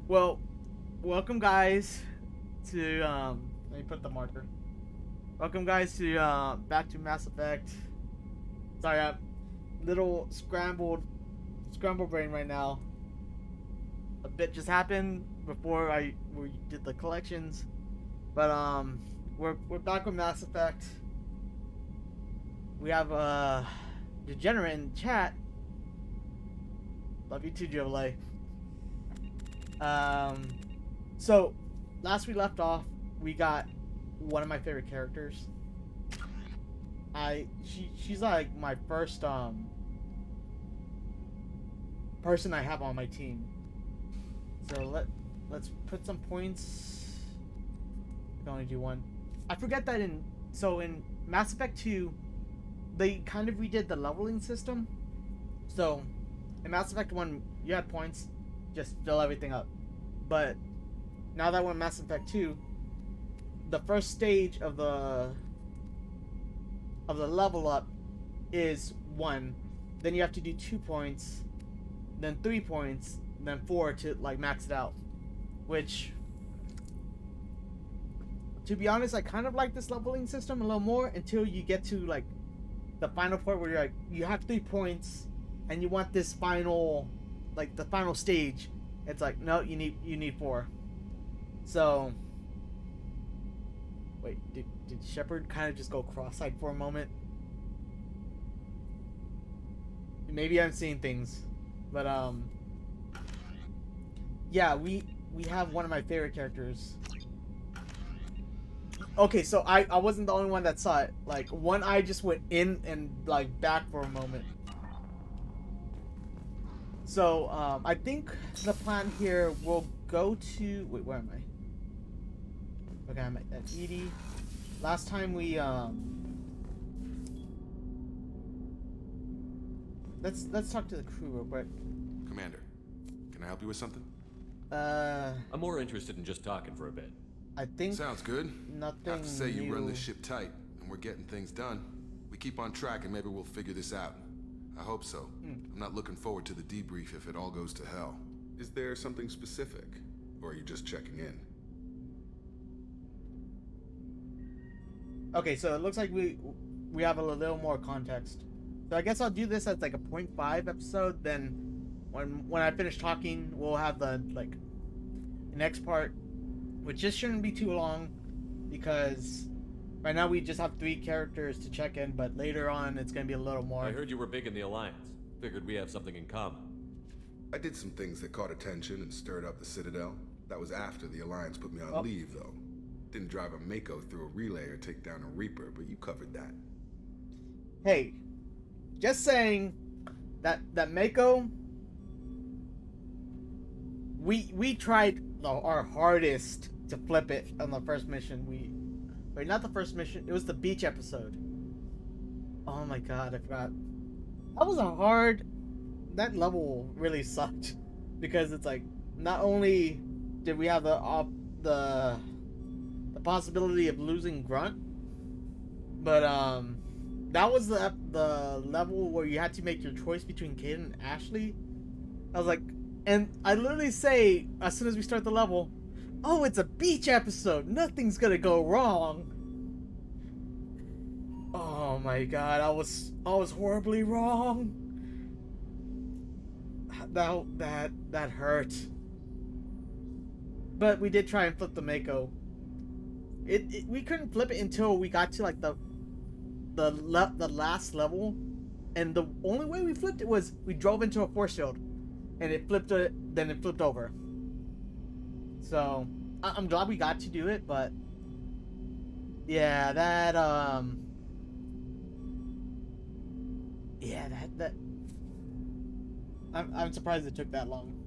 Well, welcome guys to let me put the marker. Welcome guys to back to Mass Effect. Sorry, I'm little scrambled brain right now. A bit just happened before we did the collections, but we're back with Mass Effect. We have Degenerate in chat. Love you too, Joe. Um, so last we left off, we got one of my favorite characters. She's like my first person I have on my team. So let's put some points. I can only do one. I forget that in Mass Effect 2, they kind of redid the leveling system. So in Mass Effect 1, you had points, just fill everything up. But now that we're in Mass Effect 2, the first stage of the level up is 1. Then you have to do 2 points, then 3 points, then 4 to like max it out. Which, to be honest, I kind of like this leveling system a little more until you get to like the final part where you're like you have 3 points and you want this final, like the final stage. It's like no, you need 4. So wait, did Shepard kind of just go cross-eyed for a moment? Maybe I'm seeing things, but yeah, we have one of my favorite characters. Okay, so I wasn't the only one that saw it. Like one eye just went in and like back for a moment. So I think the plan here will go to wait, where am I? Okay, I'm at EDI. Last time we let's talk to the crew real quick. Commander, can I help you with something? I'm more interested in just talking for a bit. I think Sounds good. nothing Have to say you run new. this ship tight, and we're getting things done. We keep on track, and maybe we'll figure this out. I hope so. I'm not looking forward to the debrief if it all goes to hell. Is there something specific, or are you just checking in? Okay, so it looks like we have a little more context. So I guess I'll do this as like a .5 episode. Then when I finish talking, we'll have the like the next part, which just shouldn't be too long, because right now we just have 3 characters to check in, but later on it's gonna be a little more. I heard you were big in the Alliance. Figured we have something in common. I did some things that caught attention and stirred up the Citadel. That was after the Alliance put me on leave, though. Didn't drive a Mako through a relay or take down a Reaper, but you covered that. Hey, just saying that Mako, we tried our hardest to flip it on the first mission. Wait, not the first mission. It was the beach episode. Oh my god, I forgot. That was a hard. That level really sucked because it's like not only did we have the the possibility of losing Grunt, but that was the level where you had to make your choice between Caden and Ashley. I was like, and I literally say as soon as we start the level, oh, it's a beach episode. Nothing's gonna go wrong. Oh my god, I was horribly wrong. That hurt. But we did try and flip the Mako. We couldn't flip it until we got to like the last level, and the only way we flipped it was we drove into a force field, and it flipped it. Then it flipped over. So I'm glad we got to do it, but yeah, that I'm surprised it took that long.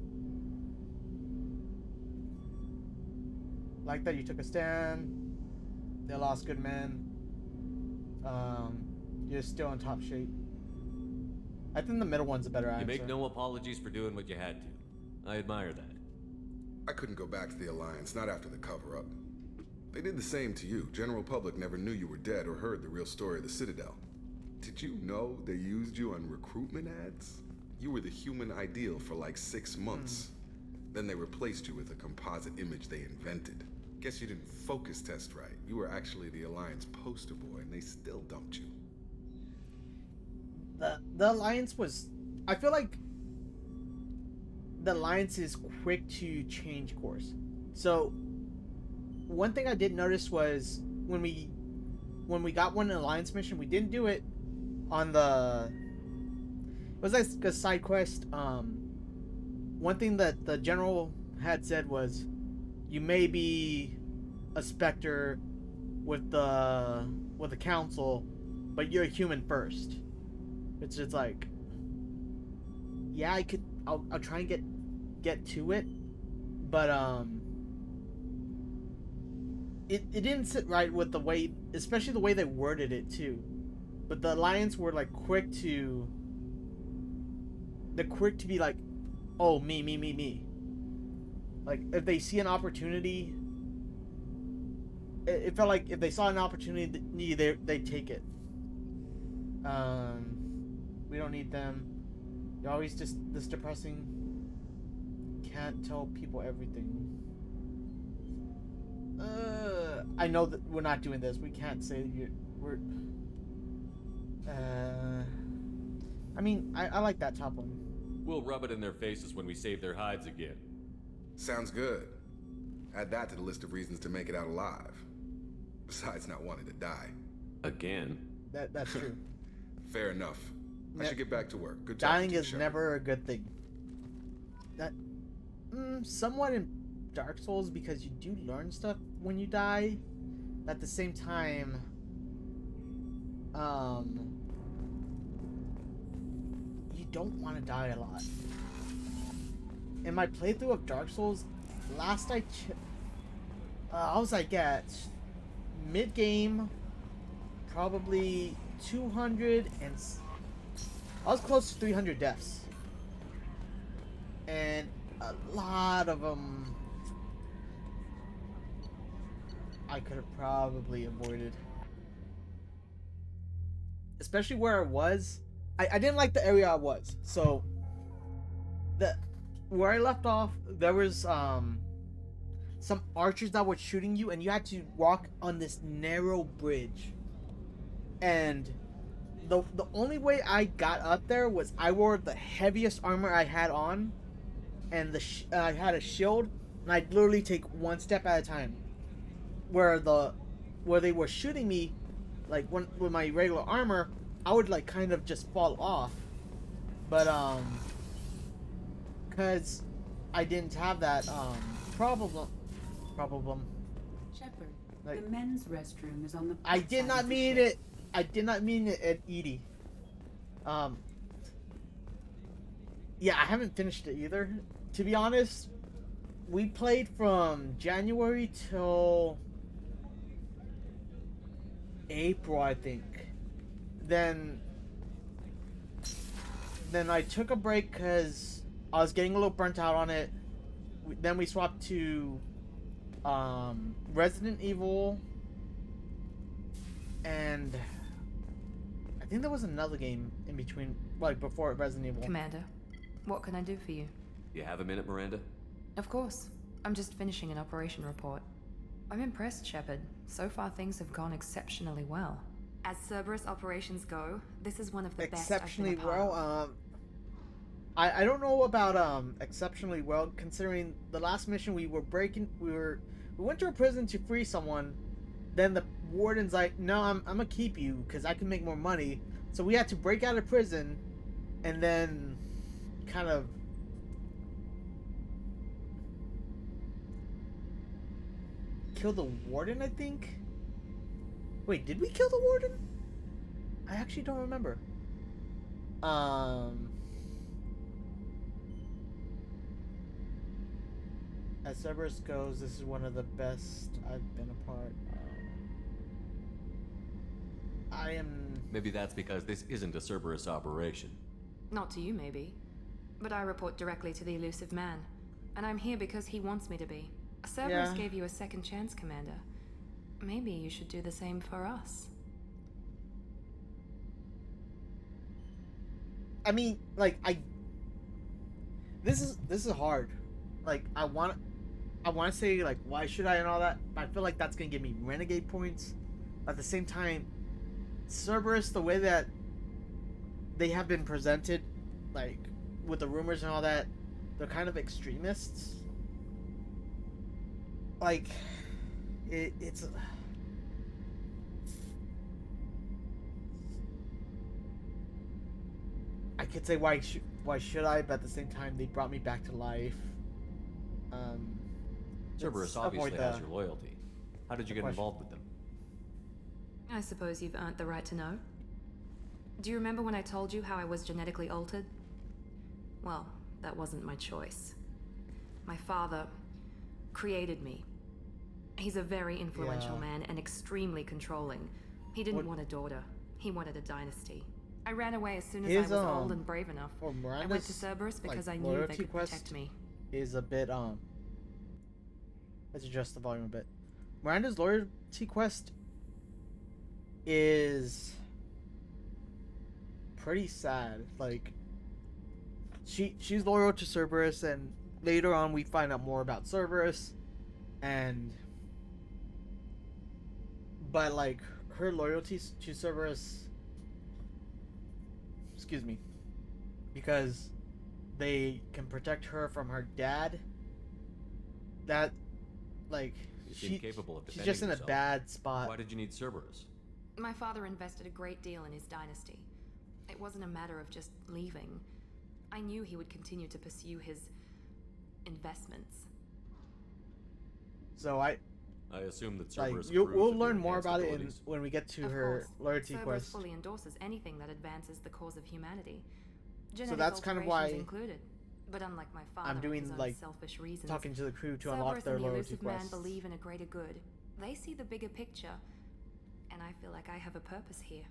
Like that you took a stand. They lost good men. You're still in top shape. I think the middle one's a better answer. You make no apologies for doing what you had to. I admire that. I couldn't go back to the Alliance, not after the cover-up. They did the same to you. General public never knew you were dead or heard the real story of the Citadel. Did you know they used you on recruitment ads? You were the human ideal for like 6 months. Then they replaced you with a composite image they invented. Guess you didn't focus test right. You were actually the Alliance poster boy, and they still dumped you. The Alliance was... I feel like the Alliance is quick to change course. So, one thing I did notice was when we got one Alliance mission, we didn't do it on the... It was like a side quest. One thing that the general had said was, you may be a Spectre with the council, but you're a human first. It's just like, yeah, I'll try and get to it, but it didn't sit right with the way, especially the way they worded it too. But the Alliance were like quick to be like, oh, me. Like, if they see an opportunity, it felt like if they saw an opportunity, they'd take it. We don't need them. You're always just this depressing. Can't tell people everything. I know that we're not doing this. We can't say we're... I mean, I like that top one. We'll rub it in their faces when we save their hides again. Sounds good. Add that to the list of reasons to make it out alive. Besides not wanting to die. Again? That's true. Fair enough. I should get back to work. Good Dying talking to you, is Shepard. never a good thing. That, somewhat in Dark Souls, because you do learn stuff when you die. At the same time, you don't want to die a lot. In my playthrough of Dark Souls, last I was like at mid-game, probably 200 and... I was close to 300 deaths. And a lot of them I could have probably avoided. Especially where I was. I didn't like the area I was. So, where I left off, there was some archers that were shooting you, and you had to walk on this narrow bridge. And the only way I got up there was I wore the heaviest armor I had on, and I had a shield, and I'd literally take one step at a time. Where they were shooting me, like with my regular armor, I would like kind of just fall off. But because I didn't have that problem. Shepard, Like, the men's restroom is on the... I did side not of the mean ship. it. I did not mean it at Edie. Yeah, I haven't finished it either. To be honest, we played from January till April, I think. Then I took a break because I was getting a little burnt out on it. Then we swapped to Resident Evil, and I think there was another game in between, like before Resident Evil. Commander, what can I do for you? You have a minute, Miranda? Of course. I'm just finishing an operation report. I'm impressed, Shepard. So far things have gone exceptionally well. As Cerberus operations go, this is one of the Exceptionally best I've been a part well. of. I don't know about exceptionally well, considering the last mission we went to a prison to free someone. Then the warden's like, no, I'm gonna keep you because I can make more money. So we had to break out of prison, and then kind of kill the warden, I think. Wait, did we kill the warden? I actually don't remember. As Cerberus goes, this is one of the best I've been a part of. I am... Maybe that's because this isn't a Cerberus operation. Not to you, maybe. But I report directly to the elusive man. And I'm here because he wants me to be. Cerberus Yeah. gave you a second chance, Commander. Maybe you should do the same for us. I mean, like, this is hard. like I want to say like why should I and all that, but I feel like that's gonna give me renegade points. At the same time, Cerberus, the way that they have been presented, like with the rumors and all that, they're kind of extremists. Like, it's. I could say why should I, but at the same time they brought me back to life. Cerberus let's obviously avoid has the- your loyalty. How did you get question. involved with them? I suppose you've earned the right to know. Do you remember when I told you how I was genetically altered? Well, that wasn't my choice. My father created me. He's a very influential Yeah. man and extremely controlling. He didn't want a daughter. He wanted a dynasty. I ran away as soon as I was old and brave enough. For I went to Miranda's, Cerberus because like, I knew they loyalty could quest protect me. is a bit let's adjust the volume a bit. Miranda's loyalty quest is pretty sad. Like she's loyal to Cerberus, and later on we find out more about Cerberus, but like her loyalty to Cerberus, excuse me, because they can protect her from her dad. That, like, You seem capable of she's defending just in a yourself. bad spot. Why did you need Cerberus? My father invested a great deal in his dynasty. It wasn't a matter of just leaving. I knew he would continue to pursue his investments. So I assume that like Cerberus we'll approves of your learn more enhanced about it abilities. when we get to Of her course, loyalty Cerberus quest. fully endorses anything that advances the cause of humanity. Genetic that's kind of alterations why included. But unlike my father, I'm and doing, his own like, selfish reasons, Talking to the crew to unlock Cerberus their and the loyalty Elusive Man quest. believe in a greater good. They see the bigger picture, and I feel like I have a purpose here.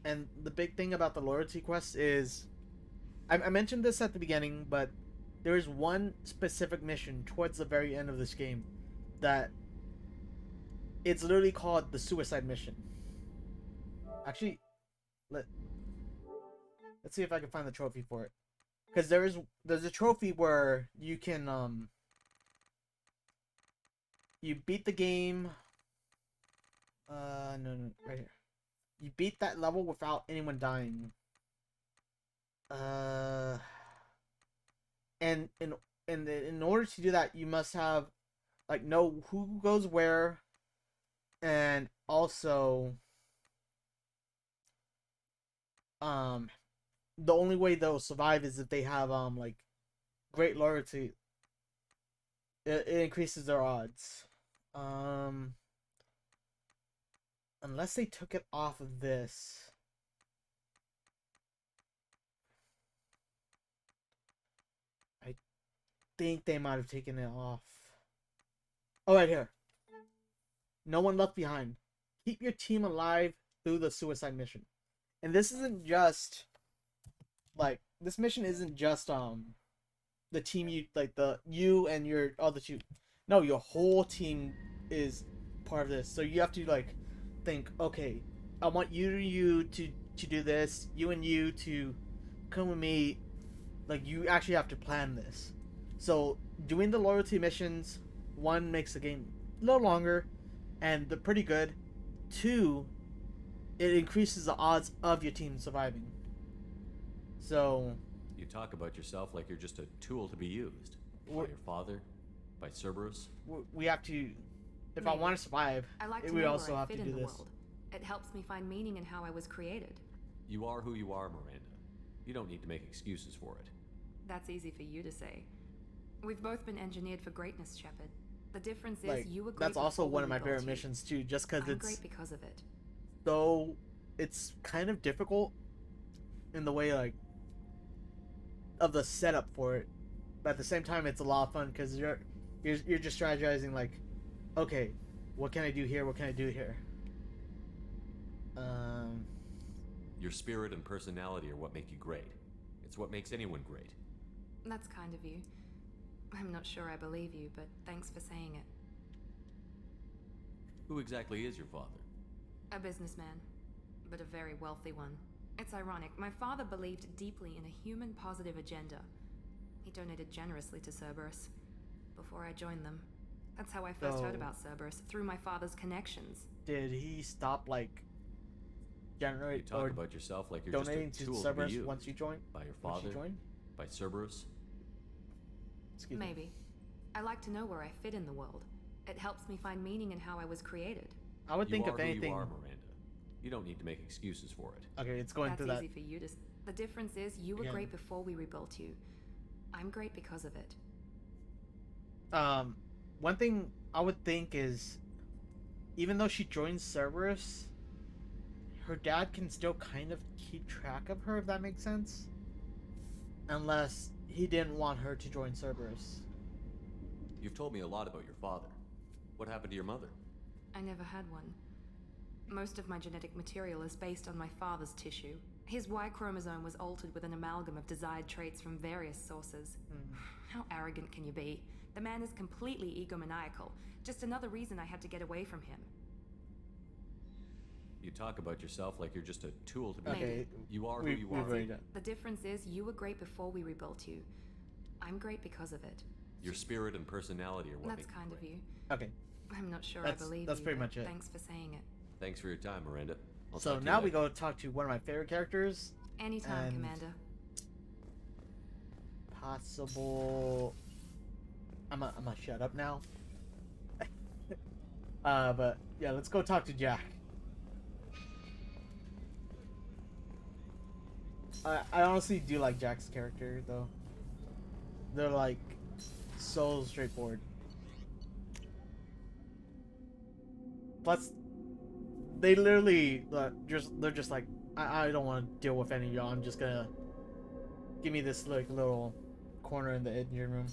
And the big thing about the loyalty quest is, I mentioned this at the beginning, but there is one specific mission towards the very end of this game that it's literally called the suicide mission. Actually, let's see if I can find the trophy for it, because there's a trophy where you can you beat the game. No, right here. You beat that level without anyone dying. And in order to do that, you must have like know who goes where, and also the only way they'll survive is if they have like great loyalty. It increases their odds. Unless they took it off of this. I think they might have taken it off. Oh, right here. No one left behind. Keep your team alive through the suicide mission. And this isn't just like this mission isn't just the team you and your other two. No, your whole team is part of this. So you have to like think, okay, I want you to do this, you and you to come with me. Like you actually have to plan this. So doing the loyalty missions, one, makes the game a little longer, and they're pretty good. Two, it increases the odds of your team surviving. So You talk about yourself like you're just a tool to be used. By We're- your father? By Cerberus? we have to. If I Maybe. want to survive, I like to we know also where I have fit to in do the this. world. It helps me find meaning in how I was created. You are who you are, Miranda. You don't need to make excuses for it. That's easy for you to say. We've both been engineered for greatness, Shepard. The difference is Like you were great that's also before one of we my got favorite you. missions too, just because I'm it's great because of it. so it's kind of difficult in the way like of the setup for it, but at the same time it's a lot of fun because you're just strategizing like, okay, what can I do here? What can I do here? Your spirit and personality are what make you great. It's what makes anyone great. That's kind of you. I'm not sure I believe you, but thanks for saying it. Who exactly is your father? A businessman, but a very wealthy one. It's ironic. My father believed deeply in a human positive agenda. He donated generously to Cerberus. before I joined them. That's how I first So- heard about Cerberus, through my father's connections. Did he stop like You generate talk or about yourself like you're donating just a to tool to be Cerberus used. once you join? By your Once you father? join? By Cerberus? Excuse me. Maybe. I like to know where I fit in the world. It helps me find meaning in how I was created. I would think you are if who anything. you are, Miranda. You don't need to make excuses for it. Okay, it's going That's through that. easy for you to. The difference is, you were Again. great before we rebuilt you. I'm great because of it. One thing I would think is, even though she joins Cerberus, her dad can still kind of keep track of her, if that makes sense. Unless he didn't want her to join Cerberus. You've told me a lot about your father. What happened to your mother? I never had one. Most of my genetic material is based on my father's tissue. His Y chromosome was altered with an amalgam of desired traits from various sources. How arrogant can you be? The man is completely egomaniacal. Just another reason I had to get away from him. You talk about yourself like you're just a tool to be Maybe. Okay, used. You are who we've you already are. done. The difference is, you were great before we rebuilt you. I'm great because of it. Your spirit and personality are what That's make kind you of great. you. Okay, I'm not sure That's- I believe that's you, pretty but much it. thanks for saying it. Thanks for your time, Miranda. I'll so talk to you now we later. go talk to one of my favorite characters. Anytime, And- Commander. Possible. I'm gonna shut up now. But yeah, let's go talk to Jack. I honestly do like Jack's character though. They're like so straightforward. Plus, they literally they're just like, I don't want to deal with any of y'all. I'm just gonna give me this like little corner in the engine room.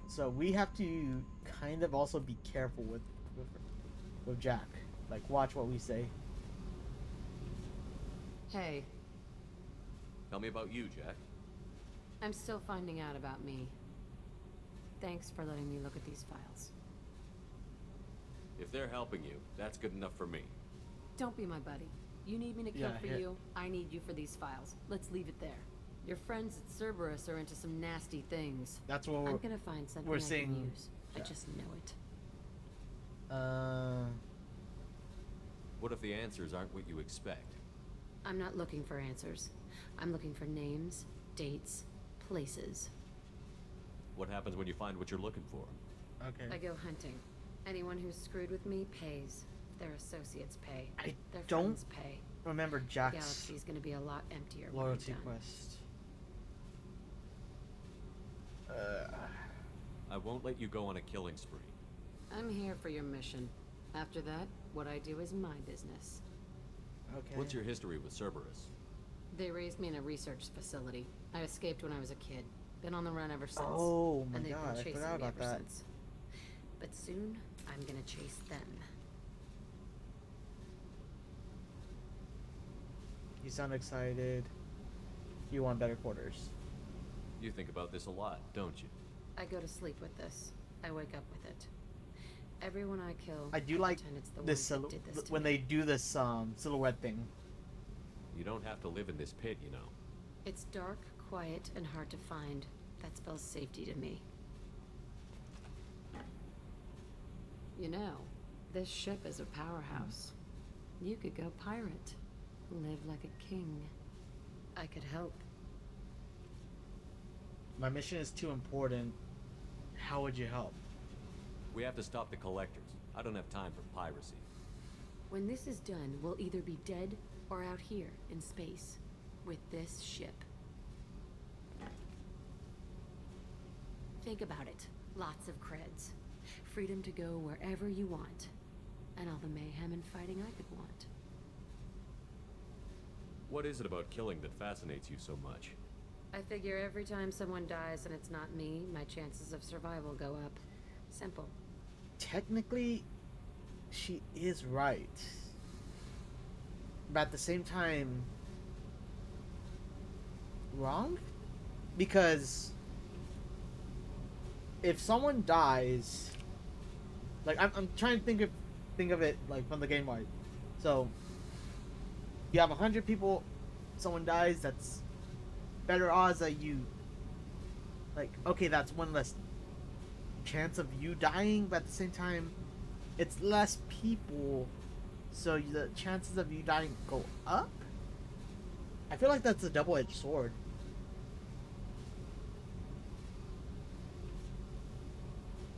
So we have to kind of also be careful with Jack. Like, watch what we say. Hey, Tell me about you, Jack. I'm still finding out about me. Thanks for letting me look at these files. If they're helping you, that's good enough for me. Don't be my buddy. You need me to kill Yeah, for here- you, I need you for these files. Let's leave it there. Your friends at Cerberus are into some nasty things. That's what I'm gonna find something we're I seeing- can use. I yeah. just know it. What if the answers aren't what you expect? I'm not looking for answers. I'm looking for names, dates, places. What happens when you find what you're looking for? Okay. I go hunting. Anyone who's screwed with me pays. Their associates pay. I Their don't friends pay. remember The Jack's galaxy's gonna be a lot emptier when I'm loyalty done. quest. I won't let you go on a killing spree. I'm here for your mission. After that, what I do is my business. Okay. What's your history with Cerberus? They raised me in a research facility. I escaped when I was a kid. Been on the run ever since. Oh my and they've god, been I chasing forgot me about ever that. since. But soon, I'm gonna chase them. You sound excited. You want better quarters. You think about this a lot, don't you? I go to sleep with this. I wake up with it. Everyone I kill, I do like pretend it's the this, ones that did this to when me. they do this silhouette thing. You don't have to live in this pit, you know. It's dark, quiet, and hard to find. That spells safety to me. You know, this ship is a powerhouse. You could go pirate. Live like a king. I could help. My mission is too important. How would you help? We have to stop the collectors. I don't have time for piracy. When this is done, we'll either be dead or out here in space with this ship. Think about it. Lots of creds. Freedom to go wherever you want. And all the mayhem and fighting I could want. What is it about killing that fascinates you so much? I figure every time someone dies and it's not me, my chances of survival go up. Simple. Technically, she is right. But at the same time, wrong? Because if someone dies, like I'm trying to think of it like from the game wide. So you have 100 people, someone dies, that's better odds that you, like, okay, that's one less chance of you dying, but at the same time, it's less people, so the chances of you dying go up. I feel like that's a double-edged sword.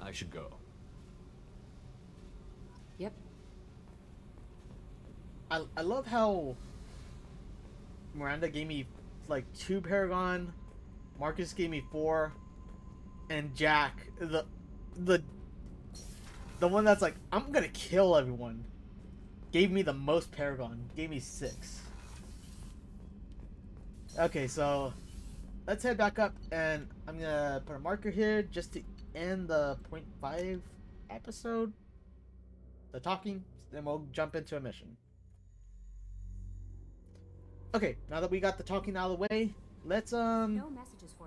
I should go. Yep. I love how Miranda gave me like 2 Paragon, Marcus gave me 4, and Jack, the one that's like, I'm gonna kill everyone, gave me the most Paragon, gave me 6. Okay, so let's head back up, and I'm gonna put a marker here just to end the 0.5 episode, the talking, then we'll jump into a mission. Okay, now that we got the talking out of the way, let's No message.